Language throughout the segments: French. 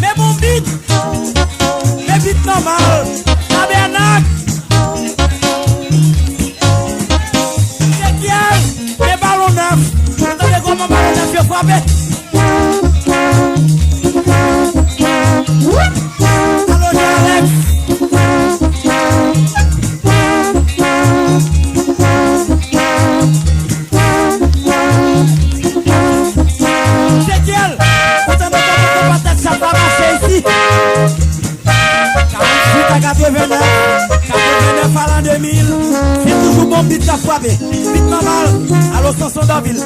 Mais mon beat, normal, tabernacle. C'est qui est, les ballons neufs. Vous entendez comment ballon neuf est frappé? Allô, Alex. C'est qui elle? Vous entendez comment ça va marcher ici? 89 à l'an 2000, c'est toujours bon beat à frapper. Beat normal, à l'Ostenson d'Anville.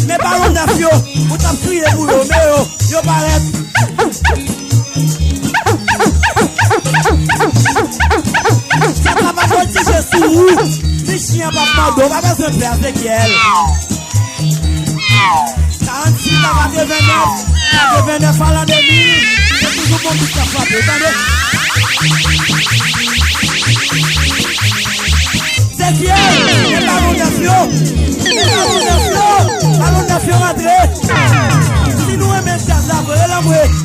Mais ballon neuf yo, vous t'en priez pour yo, mais yo paraît. Ça va pas sortir chez sous, si chien va pas d'eau, va pas se faire avec elle. 46 à 89 à l'an 2000, c'est toujours bon pour faire frapper, attendez. C'est qui est? Les ballons neuf yo, ballon neuf yo, après.